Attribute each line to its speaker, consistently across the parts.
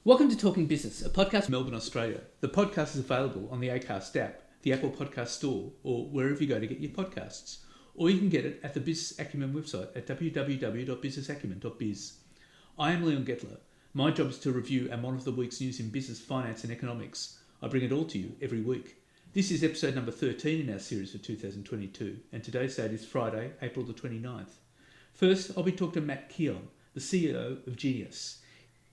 Speaker 1: Welcome to Talking Business, a podcast from Melbourne, Australia. The podcast is available on the Acast app, the Apple Podcast Store, or wherever you go to get your podcasts. Or you can get it at the Business Acumen website at www.businessacumen.biz. I am Leon Gettler. My job is to review and monitor the week's news in business, finance and economics. I bring it all to you every week. This is episode number 13 in our series for 2022, and today's date is Friday, April the 29th. First, I'll be talking to Matt Keon, the CEO of GenieUs.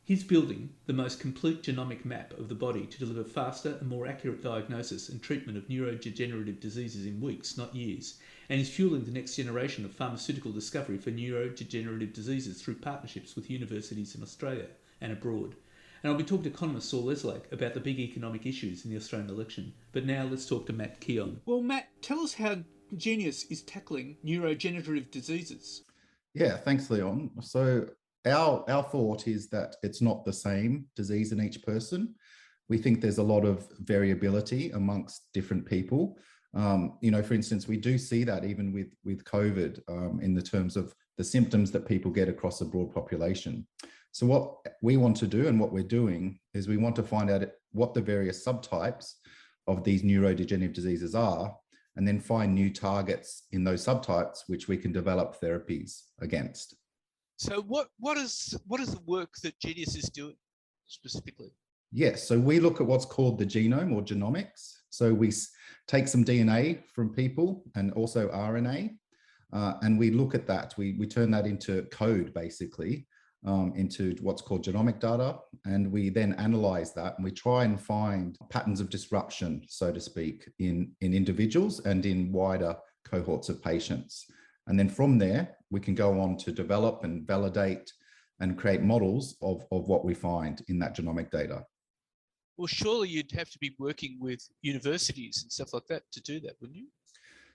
Speaker 1: He's building the most complete genomic map of the body to deliver faster and more accurate diagnosis and treatment of neurodegenerative diseases in weeks, not years, and is fueling the next generation of pharmaceutical discovery for neurodegenerative diseases through partnerships with universities in Australia and abroad. And I'll be talking to economist Saul Leslake about the big economic issues in the Australian election. But now let's talk to Matt Keon. Well, Matt, tell us how GenieUs is tackling neurodegenerative diseases.
Speaker 2: Yeah, thanks, Leon. So our thought is that it's not the same disease in each person. We think there's a lot of variability amongst different people. For instance, we do see that even with COVID in the terms of the symptoms that people get across a broad population. So what we want to do and what we're doing is we want to find out what the various subtypes of these neurodegenerative diseases are, and then find new targets in those subtypes which we can develop therapies against.
Speaker 1: So what is the work that GenieUs is doing specifically?
Speaker 2: Yes, so we look at what's called the genome or genomics. So we take some DNA from people and also RNA, and we look at that. We turn that into code, basically, into what's called genomic data, and we then analyze that and we try and find patterns of disruption, so to speak, in individuals and in wider cohorts of patients. And then from there, we can go on to develop and validate and create models of what we find in that genomic data.
Speaker 1: Well, surely you'd have to be working with universities and stuff like that to do that, wouldn't you?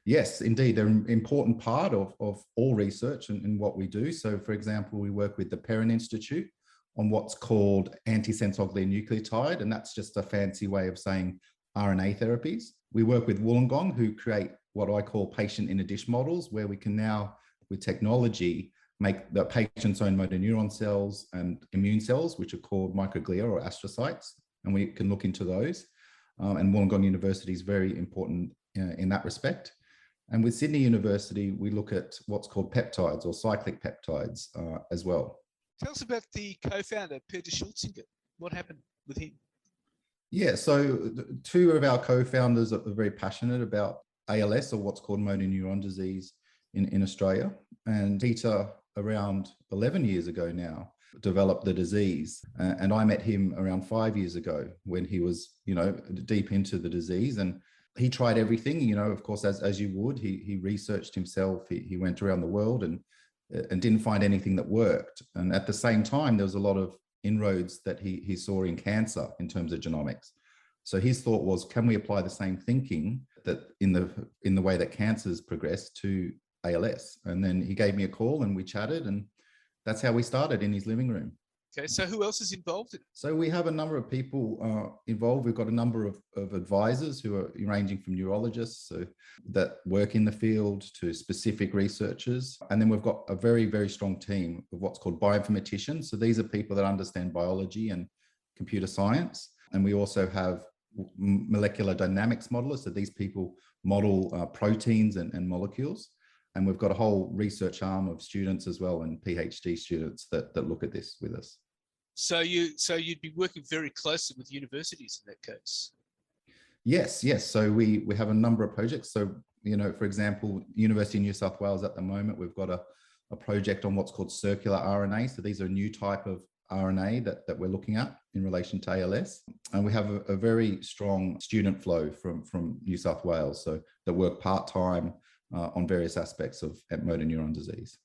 Speaker 2: Yes, indeed. They're an important part of all research and what we do. So, for example, we work with the Perrin Institute on what's called antisense oligonucleotide, and that's just a fancy way of saying RNA therapies. We work with Wollongong, who create what I call patient in a dish models, where we can now, with technology, make the patient's own motor neuron cells and immune cells, which are called microglia or astrocytes, and we can look into those. And Wollongong University is very important in that respect. And with Sydney University, we look at what's called peptides or cyclic peptides as well.
Speaker 1: Tell us about the co-founder, Peter Schultzinger. What happened with him?
Speaker 2: Yeah, so two of our co-founders are very passionate about ALS, or what's called motor neuron disease in Australia. And Peter, around 11 years ago now, developed the disease. And I met him around 5 years ago when he was, deep into the disease. And he tried everything, of course, as you would. He researched himself. He went around the world and didn't find anything that worked. And at the same time, there was a lot of inroads that he saw in cancer in terms of genomics. So his thought was, can we apply the same thinking that in the way that cancers progress to ALS? And then he gave me a call and we chatted, and that's how we started in his living room.
Speaker 1: Okay, so who else is involved in it?
Speaker 2: So we have a number of people involved. We've got a number of advisors who are ranging from neurologists that work in the field to specific researchers. And then we've got a very, very strong team of what's called bioinformaticians. So these are people that understand biology and computer science. And we also have molecular dynamics modelers. So these people model proteins and molecules. And we've got a whole research arm of students as well, and PhD students that look at this with us.
Speaker 1: So you'd be working very closely with universities in that case.
Speaker 2: Yes. So we have a number of projects. So, for example, University of New South Wales at the moment, we've got a project on what's called circular RNA. So these are a new type of RNA that we're looking at in relation to ALS. And we have a very strong student flow from New South Wales, so that work part-time on various aspects of motor neuron disease.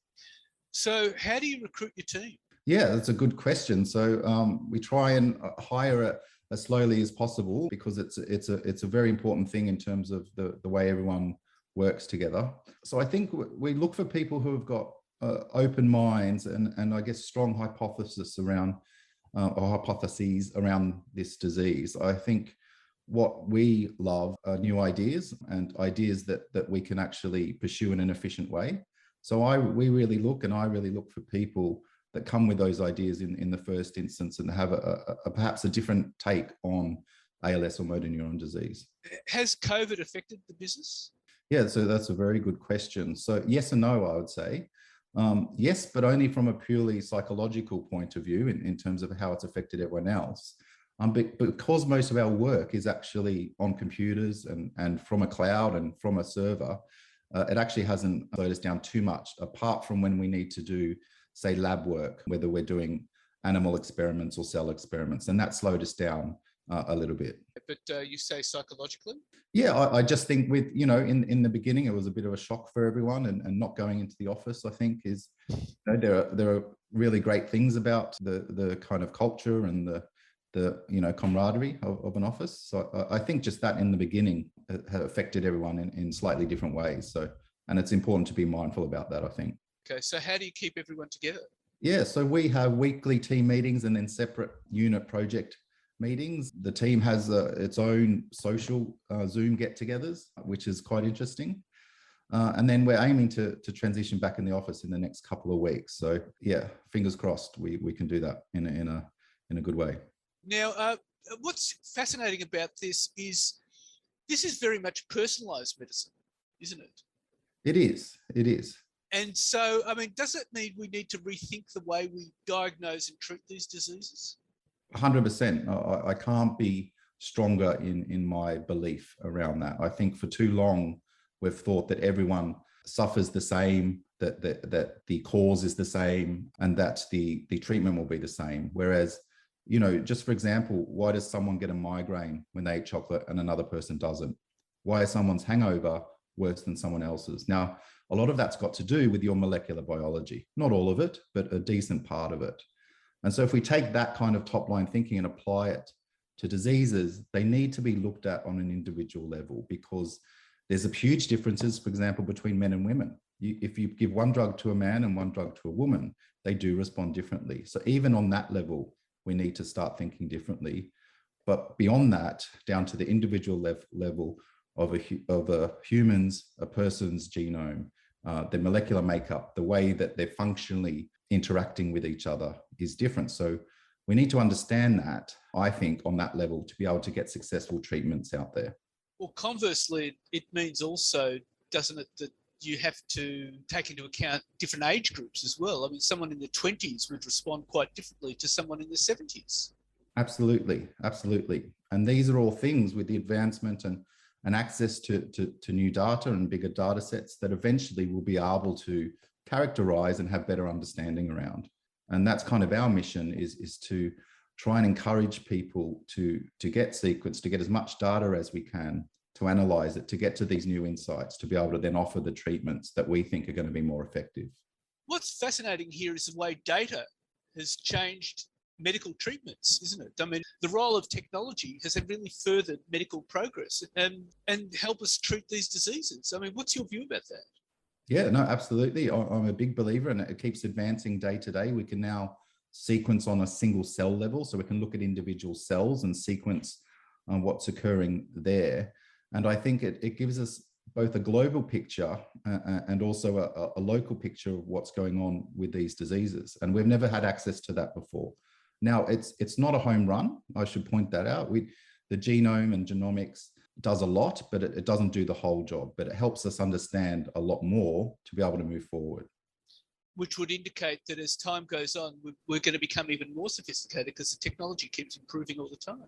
Speaker 1: So how do you recruit your team?
Speaker 2: Yeah, that's a good question. So we try and hire as slowly as possible, because it's a very important thing in terms of the way everyone works together. So I think we look for people who have got open minds and I guess strong hypotheses around this disease. I think what we love are new ideas and ideas that we can actually pursue in an efficient way. So I really look for people that come with those ideas in the first instance and have perhaps a different take on ALS or motor neuron disease.
Speaker 1: Has COVID affected the business?
Speaker 2: Yeah, so that's a very good question. So yes and no, I would say. Yes, but only from a purely psychological point of view in terms of how it's affected everyone else. Because most of our work is actually on computers and from a cloud and from a server, it actually hasn't slowed us down too much, apart from when we need to do, say, lab work, whether we're doing animal experiments or cell experiments, and that slowed us down a little bit.
Speaker 1: But you say psychologically?
Speaker 2: Yeah, I just think with, in the beginning, it was a bit of a shock for everyone, and not going into the office, I think is, there are really great things about the kind of culture and the camaraderie of an office. So I think just that in the beginning had affected everyone in slightly different ways. So, and it's important to be mindful about that, I think.
Speaker 1: Okay, so how do you keep everyone together?
Speaker 2: Yeah, so we have weekly team meetings and then separate unit project meetings. The team has its own social Zoom get-togethers, which is quite interesting. And then we're aiming to transition back in the office in the next couple of weeks. So yeah, fingers crossed we can do that in a good way.
Speaker 1: Now, what's fascinating about this is very much personalised medicine, isn't it?
Speaker 2: It is.
Speaker 1: And so, I mean, does it mean we need to rethink the way we diagnose and treat these diseases?
Speaker 2: 100%. I can't be stronger in my belief around that. I think for too long, we've thought that everyone suffers the same, that the cause is the same, and that the treatment will be the same. Whereas, just for example, why does someone get a migraine when they eat chocolate and another person doesn't? Why is someone's hangover worse than someone else's? Now, a lot of that's got to do with your molecular biology. Not all of it, but a decent part of it. And so if we take that kind of top line thinking and apply it to diseases, they need to be looked at on an individual level, because there's huge differences, for example, between men and women. If you give one drug to a man and one drug to a woman, they do respond differently. So even on that level, we need to start thinking differently. But beyond that, down to the individual level of a human's, a person's genome, their molecular makeup, the way that they're functionally interacting with each other is different. So we need to understand that, I think, on that level to be able to get successful treatments out there.
Speaker 1: Well, conversely, it means also, doesn't it, that you have to take into account different age groups as well? I mean, someone in their 20s would respond quite differently to someone in their 70s.
Speaker 2: Absolutely. And these are all things with the advancement and access to new data and bigger data sets that eventually we'll be able to characterize and have better understanding around. And that's kind of our mission, is to try and encourage people to get sequenced, to get as much data as we can, to analyze it, to get to these new insights, to be able to then offer the treatments that we think are going to be more effective.
Speaker 1: What's fascinating here is the way data has changed medical treatments, isn't it? I mean, the role of technology has really furthered medical progress and help us treat these diseases. I mean, what's your view about that?
Speaker 2: Yeah, no, absolutely. I'm a big believer, and it keeps advancing day to day. We can now sequence on a single cell level, so we can look at individual cells and sequence what's occurring there. And I think it gives us both a global picture and also a local picture of what's going on with these diseases. And we've never had access to that before. Now, it's not a home run. I should point that out. The genome and genomics does a lot, but it doesn't do the whole job. But it helps us understand a lot more to be able to move forward.
Speaker 1: Which would indicate that as time goes on, we're going to become even more sophisticated because the technology keeps improving all the time.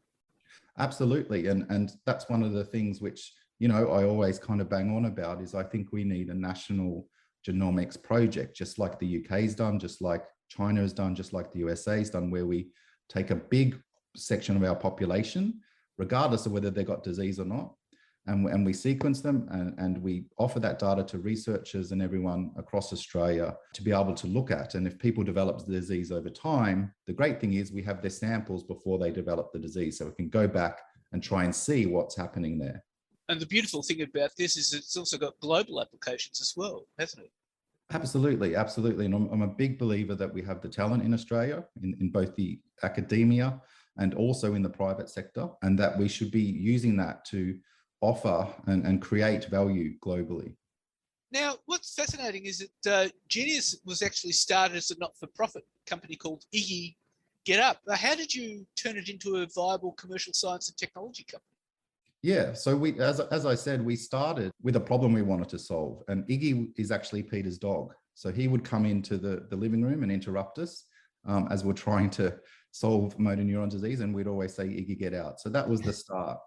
Speaker 2: Absolutely. And that's one of the things which, I always kind of bang on about is I think we need a national genomics project, just like the UK's done, just like China has done, just like the USA's done, where we take a big section of our population, regardless of whether they've got disease or not, and we sequence them and we offer that data to researchers and everyone across Australia to be able to look at. And if people develop the disease over time, the great thing is we have their samples before they develop the disease, so we can go back and try and see what's happening there.
Speaker 1: And the beautiful thing about this is it's also got global applications as well, hasn't it?
Speaker 2: Absolutely. And I'm a big believer that we have the talent in Australia, in both the academia and also in the private sector, and that we should be using that to offer and create value globally.
Speaker 1: Now, what's fascinating is that GenieUs was actually started as a not-for-profit company called Iggy Get Up. How did you turn it into a viable commercial science and technology company?
Speaker 2: Yeah, so as I said, we started with a problem we wanted to solve, and Iggy is actually Peter's dog. So he would come into the living room and interrupt us as we're trying to solve motor neuron disease, and we'd always say, Iggy, get out. So that was the start.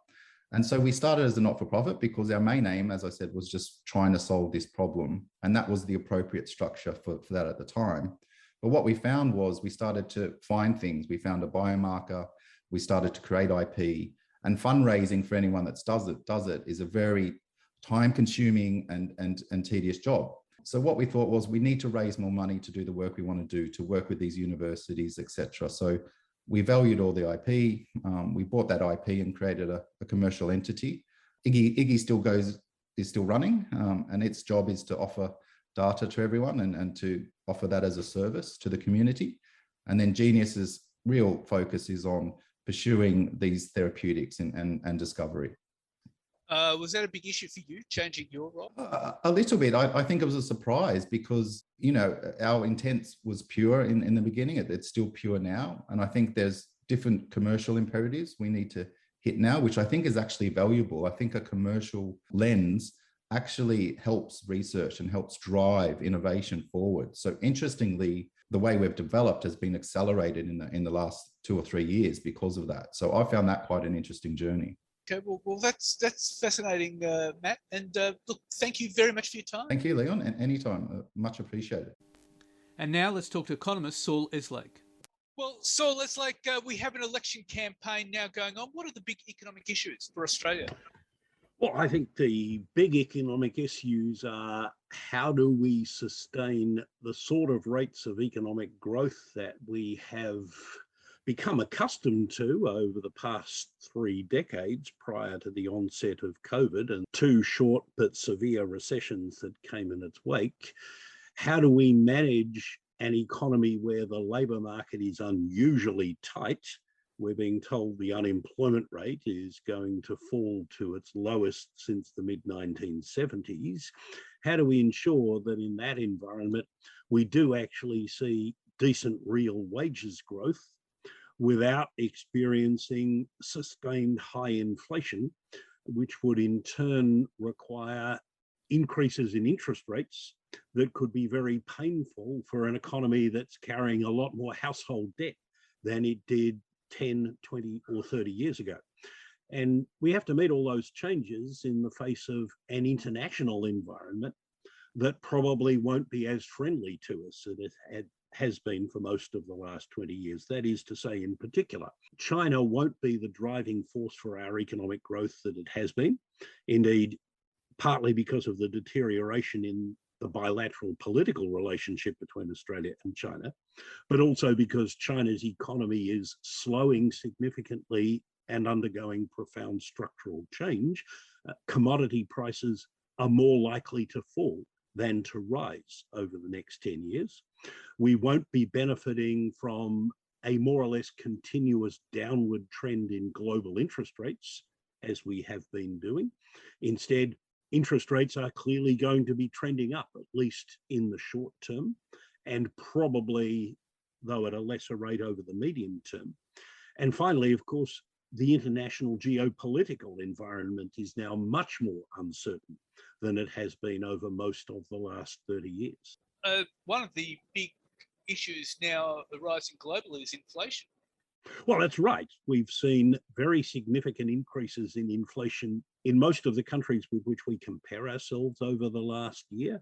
Speaker 2: And so we started as a not-for-profit because our main aim, as I said, was just trying to solve this problem. And that was the appropriate structure for that at the time. But what we found was we started to find things. We found a biomarker, we started to create IP, and fundraising for anyone that does it is a very time-consuming and tedious job. So what we thought was we need to raise more money to do the work we want to do, to work with these universities, etc. So we valued all the IP. We bought that IP and created a commercial entity. Iggy is still running, and its job is to offer data to everyone and to offer that as a service to the community. And then GenieUs's real focus is on pursuing these therapeutics and discovery.
Speaker 1: Was that a big issue for you, changing your role?
Speaker 2: A little bit. I think it was a surprise because, our intent was pure in the beginning. It's still pure now. And I think there's different commercial imperatives we need to hit now, which I think is actually valuable. I think a commercial lens actually helps research and helps drive innovation forward. So interestingly, the way we've developed has been accelerated in the last 2 or 3 years because of that. So I found that quite an interesting journey.
Speaker 1: Okay, well, that's fascinating, Matt. And look, thank you very much for your time.
Speaker 2: Thank you, Leon, and anytime. Much appreciated.
Speaker 1: And now let's talk to economist Saul Eslake. Well, Saul, it's like we have an election campaign now going on. What are the big economic issues for Australia?
Speaker 3: Well, I think the big economic issues are how do we sustain the sort of rates of economic growth that we have become accustomed to over the past 3 decades prior to the onset of COVID and 2 short but severe recessions that came in its wake. How do we manage an economy where the labour market is unusually tight? We're being told the unemployment rate is going to fall to its lowest since the mid-1970s. How do we ensure that in that environment we do actually see decent real wages growth without experiencing sustained high inflation, which would in turn require increases in interest rates that could be very painful for an economy that's carrying a lot more household debt than it did 10, 20 or 30 years ago. And we have to meet all those changes in the face of an international environment that probably won't be as friendly to us as it has been for most of the last 20 years. That is to say, in particular, China won't be the driving force for our economic growth that it has been. Indeed, partly because of the deterioration in the bilateral political relationship between Australia and China, but also because China's economy is slowing significantly and undergoing profound structural change. Commodity prices are more likely to fall than to rise over the next 10 years. We won't be benefiting from a more or less continuous downward trend in global interest rates, as we have been doing. Instead, interest rates are clearly going to be trending up, at least in the short term, and probably, though at a lesser rate, over the medium term. And finally, of course, the international geopolitical environment is now much more uncertain than it has been over most of the last 30 years.
Speaker 1: One of the big issues now arising globally is inflation.
Speaker 3: Well, that's right. We've seen very significant increases in inflation in most of the countries with which we compare ourselves over the last year.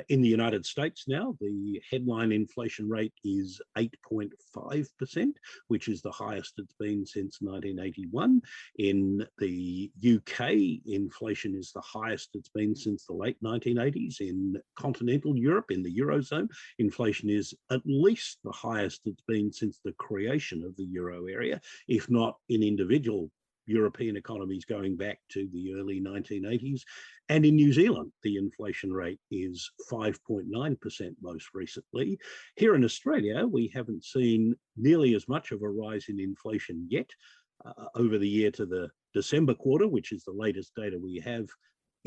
Speaker 3: In the United States now, the headline inflation rate is 8.5%, which is the highest it's been since 1981. In the UK, inflation is the highest it's been since the late 1980s. In continental Europe, in the Eurozone, inflation is at least the highest it's been since the creation of the Euro area, if not in individual European economies going back to the early 1980s. And in New Zealand, the inflation rate is 5.9% most recently. Here in Australia, we haven't seen nearly as much of a rise in inflation yet. Over the year to the December quarter, which is the latest data we have,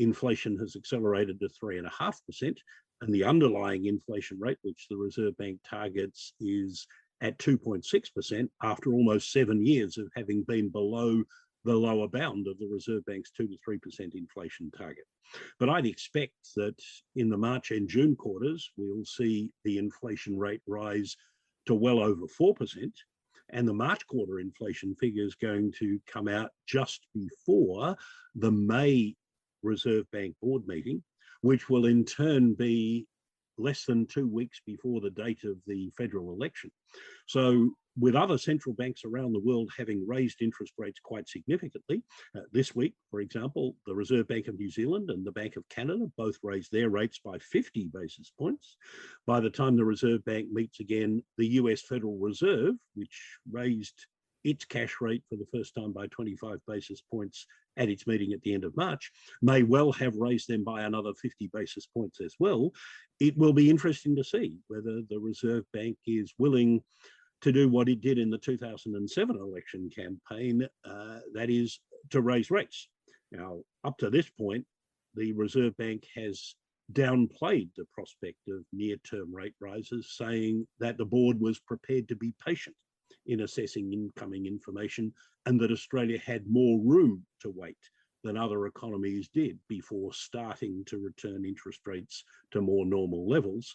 Speaker 3: inflation has accelerated to 3.5%, and the underlying inflation rate, which the Reserve Bank targets, is at 2.6% after almost 7 years of having been below the lower bound of the Reserve Bank's 2 to 3% inflation target. But I'd expect that in the March and June quarters, we'll see the inflation rate rise to well over 4%, and the March quarter inflation figure is going to come out just before the May Reserve Bank board meeting, which will in turn be less than 2 weeks before the date of the federal election. So with other central banks around the world having raised interest rates quite significantly, this week, for example, the Reserve Bank of New Zealand and the Bank of Canada both raised their rates by 50 basis points. By the time the Reserve Bank meets again, the US Federal Reserve, which raised its cash rate for the first time by 25 basis points at its meeting at the end of March, may well have raised them by another 50 basis points as well. It will be interesting to see whether the Reserve Bank is willing to do what it did in the 2007 election campaign, that is to raise rates. Now, up to this point, the Reserve Bank has downplayed the prospect of near-term rate rises, saying that the board was prepared to be patient in assessing incoming information and that Australia had more room to wait than other economies did before starting to return interest rates to more normal levels.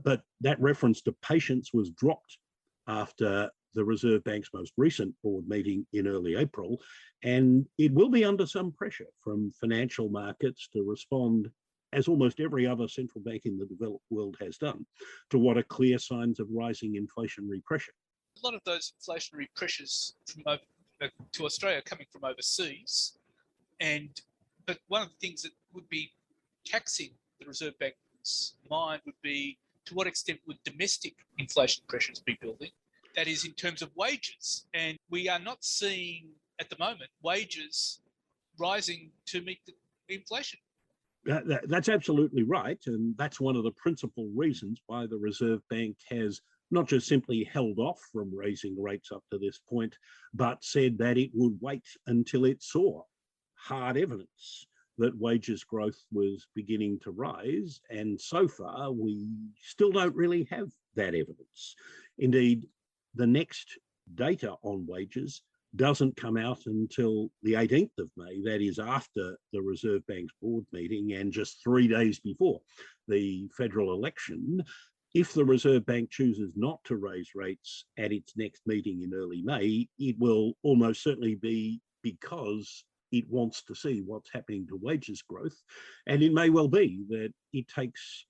Speaker 3: But that reference to patience was dropped after the Reserve Bank's most recent board meeting in early April, and it will be under some pressure from financial markets to respond, as almost every other central bank in the developed world has done, to what are clear signs of rising inflationary pressure.
Speaker 4: A lot of those inflationary pressures to Australia are coming from overseas, but one of the things that would be taxing the Reserve Bank's mind would be to what extent would domestic inflation pressures be building? That is in terms of wages. And we are not seeing at the moment wages rising to meet the inflation.
Speaker 3: That's absolutely right. And that's one of the principal reasons why the Reserve Bank has not just simply held off from raising rates up to this point, but said that it would wait until it saw hard evidence that wages growth was beginning to rise. And so far, we still don't really have that evidence. Indeed, the next data on wages doesn't come out until the 18th of May, that is after the Reserve Bank's board meeting and just 3 days before the federal election. If the Reserve Bank chooses not to raise rates at its next meeting in early May, it will almost certainly be because it wants to see what's happening to wages growth. And it may well be that it takes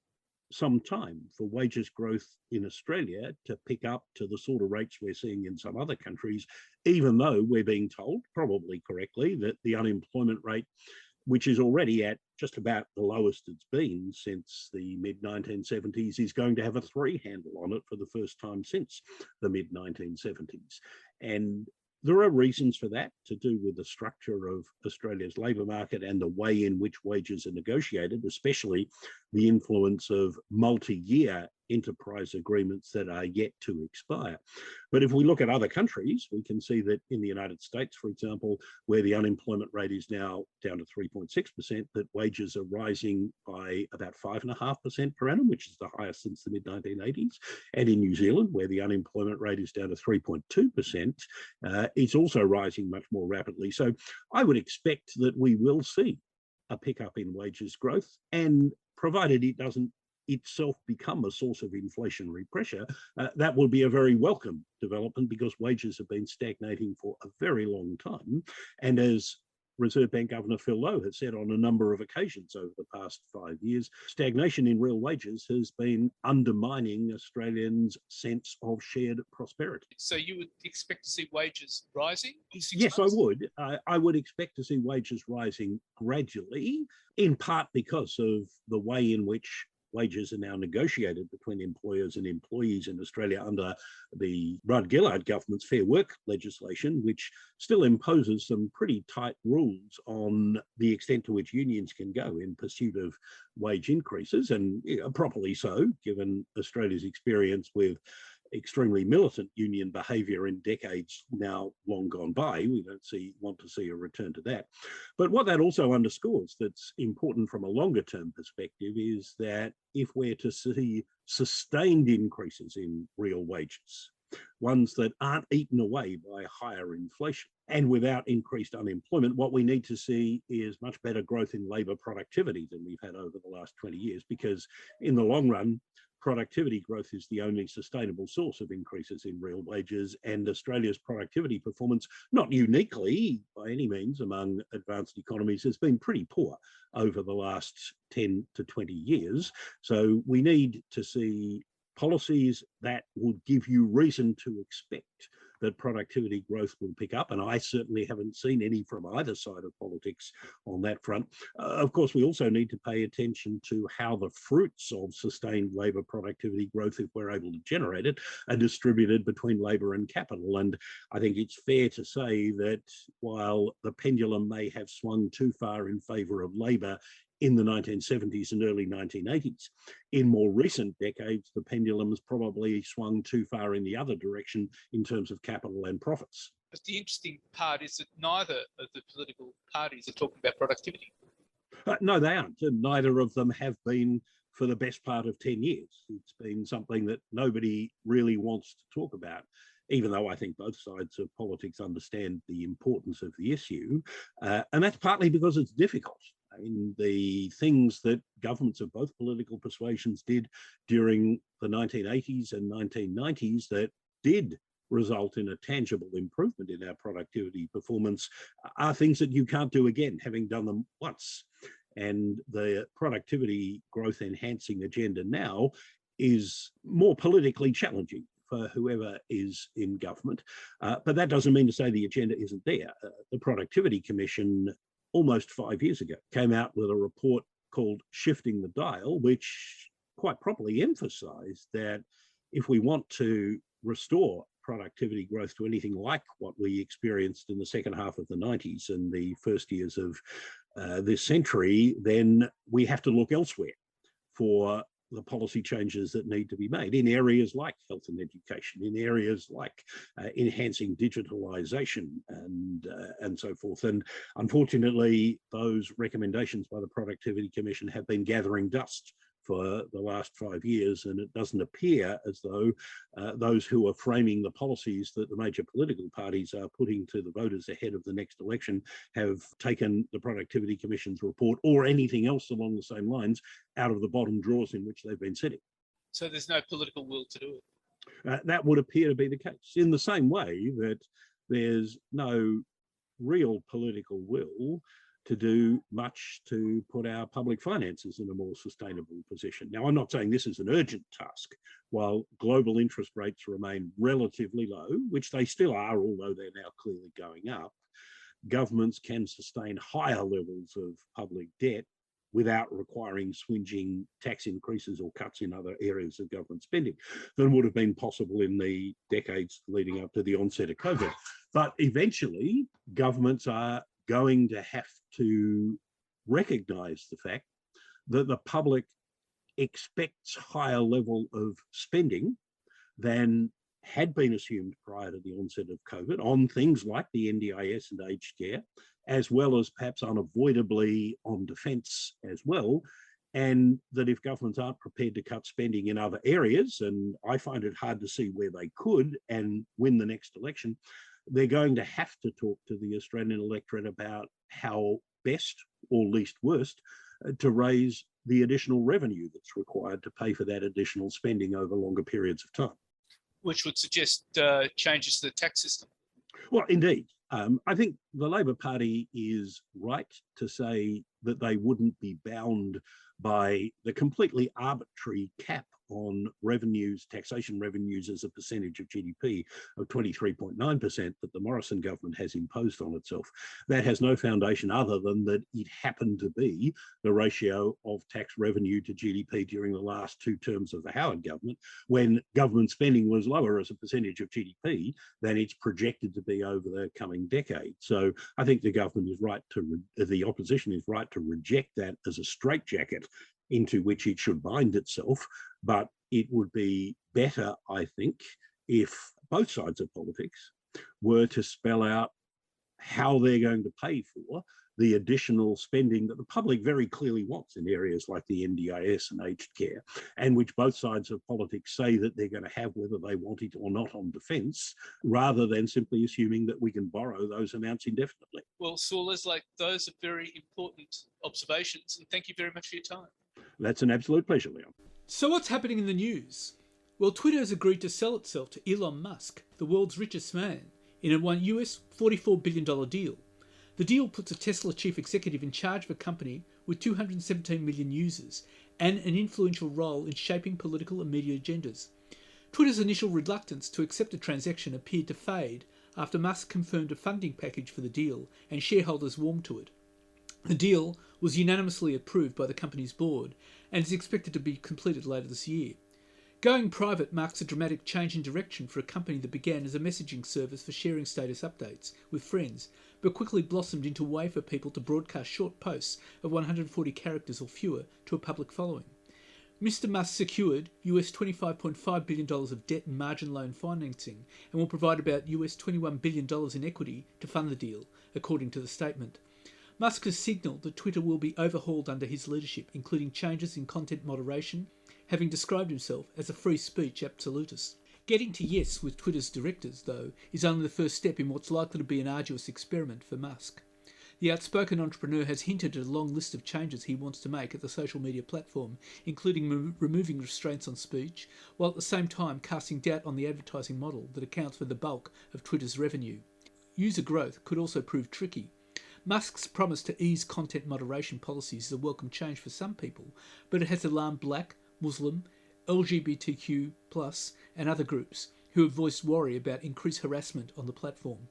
Speaker 3: some time for wages growth in Australia to pick up to the sort of rates we're seeing in some other countries, even though we're being told, probably correctly, that the unemployment rate, which is already at just about the lowest it's been since the mid-1970s, is going to have a 3 handle on it for the first time since the mid-1970s. And there are reasons for that, to do with the structure of Australia's labour market and the way in which wages are negotiated, especially the influence of multi-year enterprise agreements that are yet to expire. But if we look at other countries, we can see that in the United States, for example, where the unemployment rate is now down to 3.6%, that wages are rising by about 5.5% per annum, which is the highest since the mid-1980s. And in New Zealand, where the unemployment rate is down to 3.2%, it's also rising much more rapidly. So I would expect that we will see a pickup in wages growth, and provided it doesn't itself become a source of inflationary pressure, that will be a very welcome development, because wages have been stagnating for a very long time. And as Reserve Bank Governor Phil Lowe has said on a number of occasions over the past 5 years, stagnation in real wages has been undermining Australians' sense of shared prosperity.
Speaker 4: So you would expect to see wages rising?
Speaker 3: Yes, I would. I would expect to see wages rising gradually, in part because of the way in which wages are now negotiated between employers and employees in Australia under the Rudd-Gillard government's Fair Work legislation, which still imposes some pretty tight rules on the extent to which unions can go in pursuit of wage increases, and properly so, given Australia's experience with extremely militant union behaviour in decades now long gone by. We don't want to see a return to that. But what that also underscores that's important from a longer term perspective is that if we're to see sustained increases in real wages, ones that aren't eaten away by higher inflation, and without increased unemployment, what we need to see is much better growth in labour productivity than we've had over the last 20 years, because in the long run, productivity growth is the only sustainable source of increases in real wages, and Australia's productivity performance, not uniquely by any means among advanced economies, has been pretty poor over the last 10 to 20 years. So we need to see policies that would give you reason to expect that productivity growth will pick up, and I certainly haven't seen any from either side of politics on that front. Of course, we also need to pay attention to how the fruits of sustained labour productivity growth, if we're able to generate it, are distributed between labour and capital. And I think it's fair to say that while the pendulum may have swung too far in favour of labour in the 1970s and early 1980s. In more recent decades, the pendulum has probably swung too far in the other direction in terms of capital and profits.
Speaker 4: But the interesting part is that neither of the political parties are talking about productivity.
Speaker 3: No, they aren't. And neither of them have been for the best part of 10 years. It's been something that nobody really wants to talk about, even though I think both sides of politics understand the importance of the issue. And that's partly because it's difficult. I mean, the things that governments of both political persuasions did during the 1980s and 1990s that did result in a tangible improvement in our productivity performance are things that you can't do again, having done them once. And the productivity growth enhancing agenda now is more politically challenging for whoever is in government. But that doesn't mean to say the agenda isn't there. The Productivity Commission almost 5 years ago came out with a report called Shifting the Dial, which quite properly emphasised that if we want to restore productivity growth to anything like what we experienced in the second half of the 90s and the first years of this century, then we have to look elsewhere for the policy changes that need to be made in areas like health and education, in areas like enhancing digitalisation and so forth. And unfortunately, those recommendations by the Productivity Commission have been gathering dust for the last 5 years, and it doesn't appear as though those who are framing the policies that the major political parties are putting to the voters ahead of the next election have taken the Productivity Commission's report or anything else along the same lines out of the bottom drawers in which they've been sitting.
Speaker 4: So there's no political will to do it?
Speaker 3: That would appear to be the case, in the same way that there's no real political will to do much to put our public finances in a more sustainable position. Now, I'm not saying this is an urgent task. While global interest rates remain relatively low, which they still are, although they're now clearly going up, governments can sustain higher levels of public debt without requiring swinging tax increases or cuts in other areas of government spending than would have been possible in the decades leading up to the onset of COVID. But eventually, governments are going to have to recognise the fact that the public expects higher level of spending than had been assumed prior to the onset of COVID on things like the NDIS and aged care, as well as perhaps unavoidably on defence as well. And that if governments aren't prepared to cut spending in other areas, and I find it hard to see where they could and win the next election, they're going to have to talk to the Australian electorate about how best or least worst to raise the additional revenue that's required to pay for that additional spending over longer periods of time.
Speaker 4: Which would suggest changes to the tax system.
Speaker 3: Well, indeed. I think the Labor Party is right to say that they wouldn't be bound by the completely arbitrary cap on revenues, taxation revenues as a percentage of GDP of 23.9% that the Morrison government has imposed on itself. That has no foundation other than that it happened to be the ratio of tax revenue to GDP during the last two terms of the Howard government, when government spending was lower as a percentage of GDP than it's projected to be over the coming decade. So I think the government is right to, the opposition is right to reject that as a straitjacket into which it should bind itself. But it would be better, I think, if both sides of politics were to spell out how they're going to pay for the additional spending that the public very clearly wants in areas like the NDIS and aged care, and which both sides of politics say that they're going to have whether they want it or not on defence, rather than simply assuming that we can borrow those amounts indefinitely.
Speaker 4: Well, Saul, those are very important observations, and thank you very much for your time.
Speaker 3: That's an absolute pleasure, Leon.
Speaker 1: So what's happening in the news? Well, Twitter has agreed to sell itself to Elon Musk, the world's richest man, in a US $44 billion deal. The deal puts a Tesla chief executive in charge of a company with 217 million users and an influential role in shaping political and media agendas. Twitter's initial reluctance to accept the transaction appeared to fade after Musk confirmed a funding package for the deal and shareholders warmed to it. The deal was unanimously approved by the company's board and is expected to be completed later this year. Going private marks a dramatic change in direction for a company that began as a messaging service for sharing status updates with friends, but quickly blossomed into a way for people to broadcast short posts of 140 characters or fewer to a public following. Mr. Musk secured US $25.5 billion of debt and margin loan financing and will provide about US $21 billion in equity to fund the deal, according to the statement. Musk has signalled that Twitter will be overhauled under his leadership, including changes in content moderation, having described himself as a free speech absolutist. Getting to yes with Twitter's directors, though, is only the first step in what's likely to be an arduous experiment for Musk. The outspoken entrepreneur has hinted at a long list of changes he wants to make at the social media platform, including removing restraints on speech, while at the same time casting doubt on the advertising model that accounts for the bulk of Twitter's revenue. User growth could also prove tricky. Musk's promise to ease content moderation policies is a welcome change for some people, but it has alarmed Black, Muslim, LGBTQ+, and other groups who have voiced worry about increased harassment on the platform.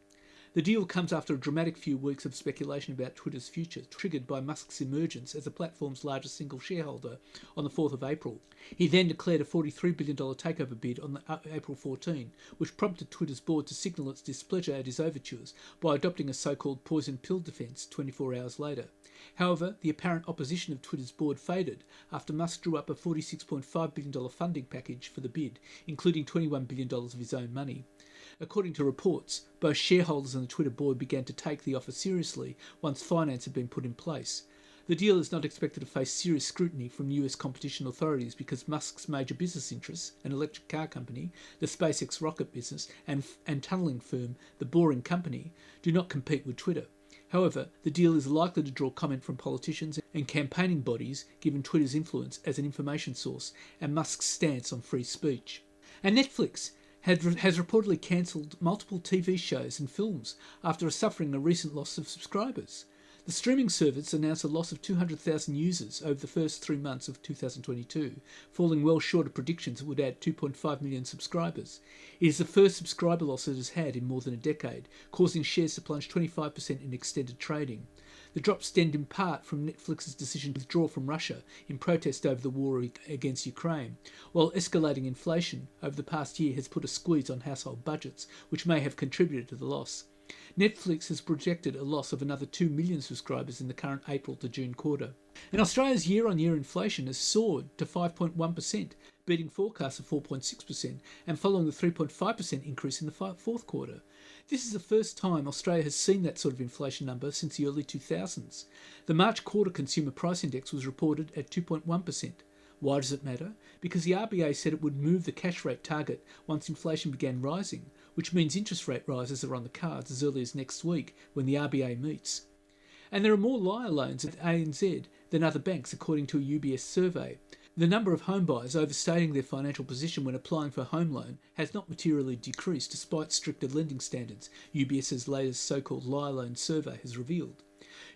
Speaker 1: The deal comes after a dramatic few weeks of speculation about Twitter's future, triggered by Musk's emergence as the platform's largest single shareholder on the 4th of April. He then declared a $43 billion takeover bid on April 14, which prompted Twitter's board to signal its displeasure at his overtures by adopting a so-called poison pill defence 24 hours later. However, the apparent opposition of Twitter's board faded after Musk drew up a $46.5 billion funding package for the bid, including $21 billion of his own money. According to reports, both shareholders and the Twitter board began to take the offer seriously once finance had been put in place. The deal is not expected to face serious scrutiny from US competition authorities because Musk's major business interests, an electric car company, the SpaceX rocket business, and tunnelling firm, The Boring Company, do not compete with Twitter. However, the deal is likely to draw comment from politicians and campaigning bodies given Twitter's influence as an information source and Musk's stance on free speech. And Netflix has reportedly cancelled multiple TV shows and films after suffering a recent loss of subscribers. The streaming service announced a loss of 200,000 users over the first 3 months of 2022, falling well short of predictions it would add 2.5 million subscribers. It is the first subscriber loss it has had in more than a decade, causing shares to plunge 25% in extended trading. The drop stemmed in part from Netflix's decision to withdraw from Russia in protest over the war against Ukraine, while escalating inflation over the past year has put a squeeze on household budgets, which may have contributed to the loss. Netflix has projected a loss of another 2 million subscribers in the current April to June quarter. And Australia's year-on-year inflation has soared to 5.1%, beating forecasts of 4.6% and following the 3.5% increase in the fourth quarter. This is the first time Australia has seen that sort of inflation number since the early 2000s. The March quarter consumer price index was reported at 2.1%. Why does it matter? Because the RBA said it would move the cash rate target once inflation began rising, which means interest rate rises are on the cards as early as next week when the RBA meets. And there are more liar loans at ANZ than other banks, according to a UBS survey. The number of home buyers overstating their financial position when applying for a home loan has not materially decreased despite stricter lending standards, UBS's latest so-called liar loan survey has revealed.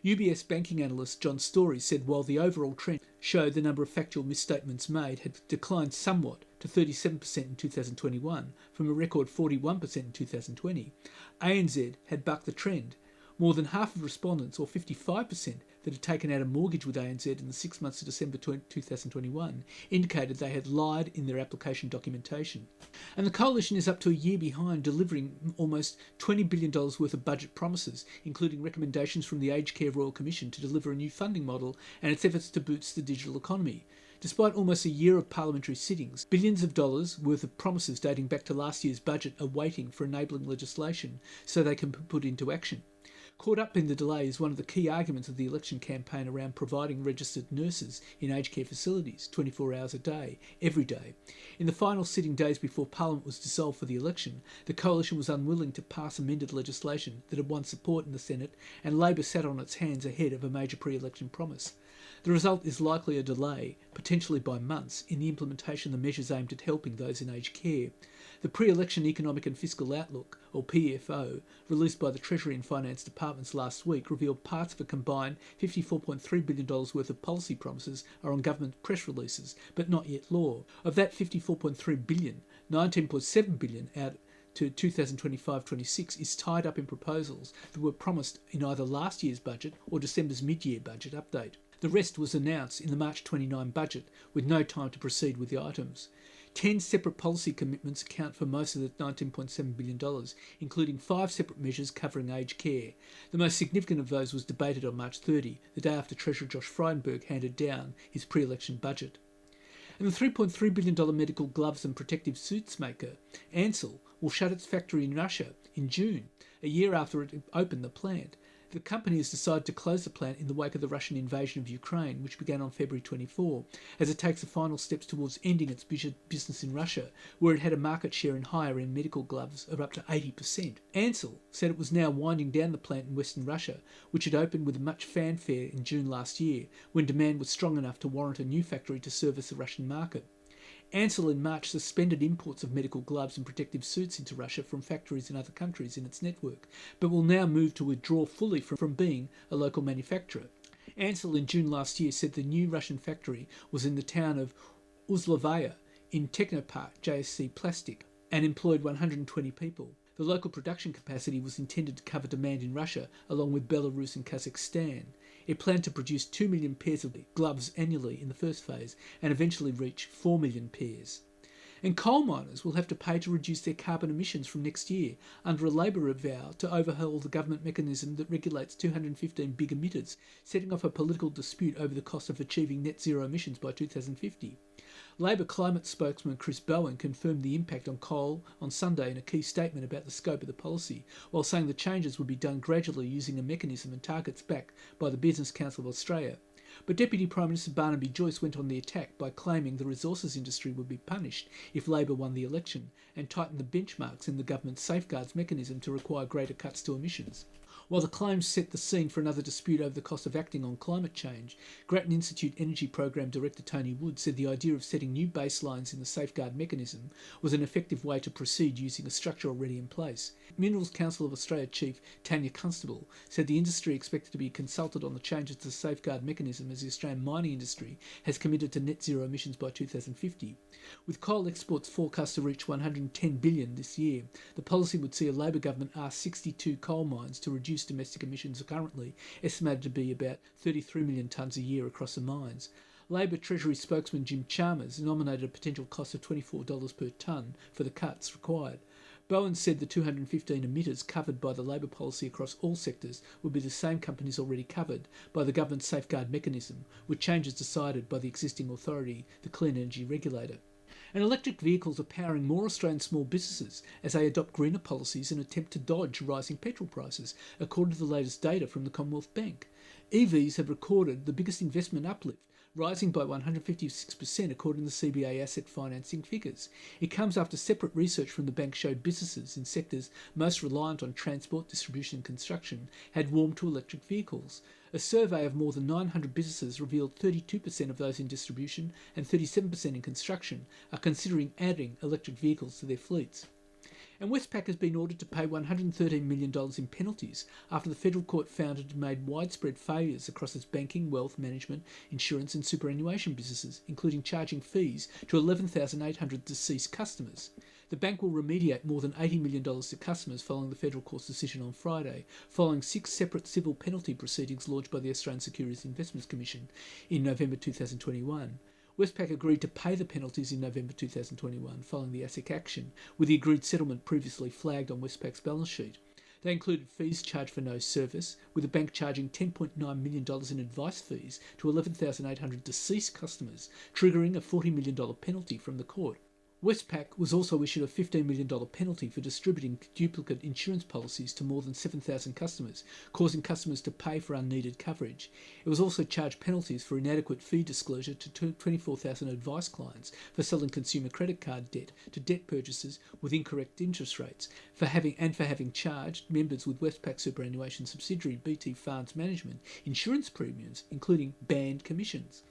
Speaker 1: UBS banking analyst John Story said while the overall trend showed the number of factual misstatements made had declined somewhat to 37% in 2021 from a record 41% in 2020, ANZ had bucked the trend. More than half of respondents, or 55%, that had taken out a mortgage with ANZ in the 6 months to December 2021 indicated they had lied in their application documentation. And the coalition is up to a year behind delivering almost $20 billion worth of budget promises, including recommendations from the Aged Care Royal Commission to deliver a new funding model and its efforts to boost the digital economy. Despite almost a year of parliamentary sittings, billions of dollars worth of promises dating back to last year's budget are waiting for enabling legislation so they can be put into action. Caught up in the delay is one of the key arguments of the election campaign around providing registered nurses in aged care facilities 24 hours a day, every day. In the final sitting days before Parliament was dissolved for the election, the coalition was unwilling to pass amended legislation that had won support in the Senate, and Labor sat on its hands ahead of a major pre-election promise. The result is likely a delay, potentially by months, in the implementation of the measures aimed at helping those in aged care. The Pre-Election Economic and Fiscal Outlook, or PFO, released by the Treasury and Finance Departments last week, revealed parts of a combined $54.3 billion worth of policy promises are on government press releases, but not yet law. Of that $54.3 billion, $19.7 billion out to 2025-26 is tied up in proposals that were promised in either last year's budget or December's mid-year budget update. The rest was announced in the March 29 budget, with no time to proceed with the items. 10 separate policy commitments account for most of the $19.7 billion, including 5 separate measures covering aged care. The most significant of those was debated on March 30, the day after Treasurer Josh Frydenberg handed down his pre-election budget. And the $3.3 billion medical gloves and protective suits maker, Ansell, will shut its factory in Russia in June, a year after it opened the plant. The company has decided to close the plant in the wake of the Russian invasion of Ukraine, which began on February 24, as it takes the final steps towards ending its business in Russia, where it had a market share in higher-end medical gloves of up to 80%. Ansell said it was now winding down the plant in Western Russia, which had opened with much fanfare in June last year, when demand was strong enough to warrant a new factory to service the Russian market. Ansell in March suspended imports of medical gloves and protective suits into Russia from factories in other countries in its network, but will now move to withdraw fully from being a local manufacturer. Ansell in June last year said the new Russian factory was in the town of Uzlovaya in Technopark JSC Plastic and employed 120 people. The local production capacity was intended to cover demand in Russia along with Belarus and Kazakhstan. It planned to produce 2 million pairs of gloves annually in the first phase and eventually reach 4 million pairs. And coal miners will have to pay to reduce their carbon emissions from next year under a Labor vow to overhaul the government mechanism that regulates 215 big emitters, setting off a political dispute over the cost of achieving net zero emissions by 2050. Labor climate spokesman Chris Bowen confirmed the impact on coal on Sunday in a key statement about the scope of the policy, while saying the changes would be done gradually using a mechanism and targets backed by the Business Council of Australia. But Deputy Prime Minister Barnaby Joyce went on the attack by claiming the resources industry would be punished if Labor won the election, and tightened the benchmarks in the government's safeguards mechanism to require greater cuts to emissions. While the claims set the scene for another dispute over the cost of acting on climate change, Grattan Institute Energy Program Director Tony Wood said the idea of setting new baselines in the safeguard mechanism was an effective way to proceed using a structure already in place. Minerals Council of Australia Chief Tanya Constable said the industry expected to be consulted on the changes to the safeguard mechanism as the Australian mining industry has committed to net zero emissions by 2050. With coal exports forecast to reach 110 billion this year, the policy would see a Labor government ask 62 coal mines to reduce domestic emissions currently estimated to be about 33 million tonnes a year across the mines. Labor Treasury spokesman Jim Chalmers nominated a potential cost of $24 per tonne for the cuts required. Bowen said the 215 emitters covered by the Labor policy across all sectors would be the same companies already covered by the government's safeguard mechanism, with changes decided by the existing authority, the Clean Energy Regulator. And electric vehicles are powering more Australian small businesses as they adopt greener policies and attempt to dodge rising petrol prices, according to the latest data from the Commonwealth Bank. EVs have recorded the biggest investment uplift, rising by 156% according to the CBA asset financing figures. It comes after separate research from the bank showed businesses in sectors most reliant on transport, distribution and construction had warmed to electric vehicles. A survey of more than 900 businesses revealed 32% of those in distribution and 37% in construction are considering adding electric vehicles to their fleets. And Westpac has been ordered to pay $113 million in penalties after the federal court found it had made widespread failures across its banking, wealth management, insurance and superannuation businesses, including charging fees to 11,800 deceased customers. The bank will remediate more than $80 million to customers following the federal court's decision on Friday, following 6 separate civil penalty proceedings launched by the Australian Securities Investments Commission in November 2021. Westpac agreed to pay the penalties in November 2021 following the ASIC action, with the agreed settlement previously flagged on Westpac's balance sheet. They included fees charged for no service, with the bank charging $10.9 million in advice fees to 11,800 deceased customers, triggering a $40 million penalty from the court. Westpac was also issued a $15 million penalty for distributing duplicate insurance policies to more than 7,000 customers, causing customers to pay for unneeded coverage. It was also charged penalties for inadequate fee disclosure to 24,000 advice clients for selling consumer credit card debt to debt purchasers with incorrect interest rates, for having charged members with Westpac superannuation subsidiary BT Funds Management insurance premiums, including banned commissions.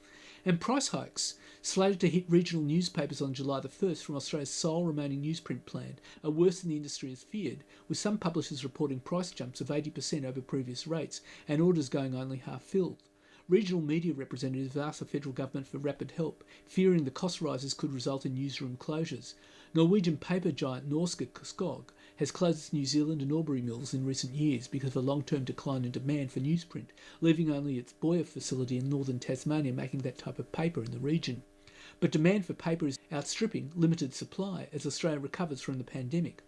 Speaker 1: And price hikes, slated to hit regional newspapers on July the 1st from Australia's sole remaining newsprint plan, are worse than the industry has feared, with some publishers reporting price jumps of 80% over previous rates and orders going only half filled. Regional media representatives asked the federal government for rapid help, fearing the cost rises could result in newsroom closures. Norwegian paper giant Norske Skog has closed its New Zealand and Albury mills in recent years because of a long-term decline in demand for newsprint, leaving only its Boyer facility in northern Tasmania making that type of paper in the region. But demand for paper is outstripping limited supply as Australia recovers from the pandemic.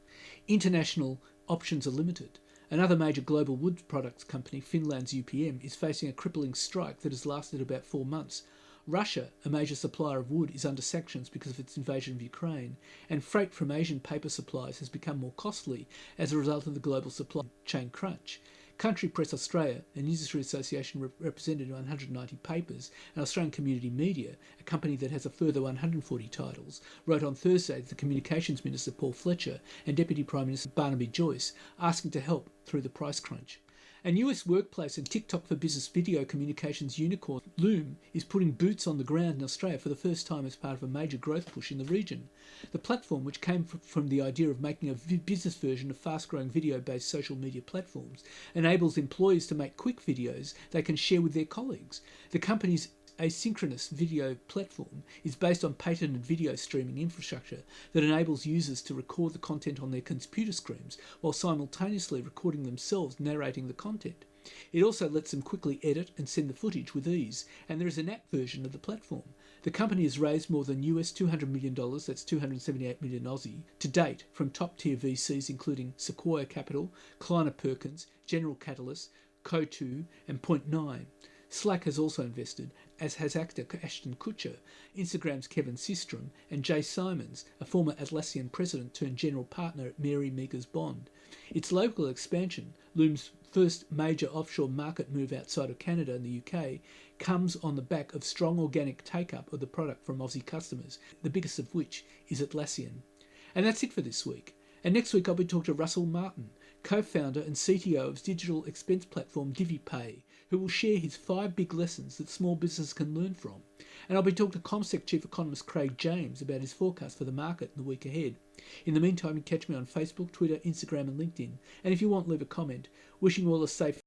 Speaker 1: International options are limited. Another major global wood products company, Finland's UPM, is facing a crippling strike that has lasted about 4 months. Russia, a major supplier of wood, is under sanctions because of its invasion of Ukraine, and freight from Asian paper supplies has become more costly as a result of the global supply chain crunch. Country Press Australia, an industry association represented 190 papers, and Australian Community Media, a company that has a further 140 titles, wrote on Thursday that the Communications Minister Paul Fletcher and Deputy Prime Minister Barnaby Joyce asking to help through the price crunch. And US workplace and TikTok for business video communications unicorn Loom is putting boots on the ground in Australia for the first time as part of a major growth push in the region. The platform, which came from the idea of making a business version of fast-growing video-based social media platforms, enables employees to make quick videos they can share with their colleagues. The company's asynchronous video platform is based on patented video streaming infrastructure that enables users to record the content on their computer screens while simultaneously recording themselves narrating the content. It also lets them quickly edit and send the footage with ease, and there is an app version of the platform. The company has raised more than US $200 million, that's 278 million Aussie, to date from top-tier VCs including Sequoia Capital, Kleiner Perkins, General Catalyst, Co2 and Point9. Slack has also invested, as has actor Ashton Kutcher, Instagram's Kevin Systrom, and Jay Simons, a former Atlassian president turned general partner at Mary Meagher's Bond. Its local expansion, Loom's first major offshore market move outside of Canada and the UK, comes on the back of strong organic take-up of the product from Aussie customers, the biggest of which is Atlassian. And that's it for this week. And next week I'll be talking to Russell Martin, co-founder and CTO of digital expense platform DiviPay, who will share his 5 big lessons that small businesses can learn from. And I'll be talking to CommSec Chief Economist Craig James about his forecast for the market in the week ahead. In the meantime, you can catch me on Facebook, Twitter, Instagram and LinkedIn. And if you want, leave a comment. Wishing you all a safe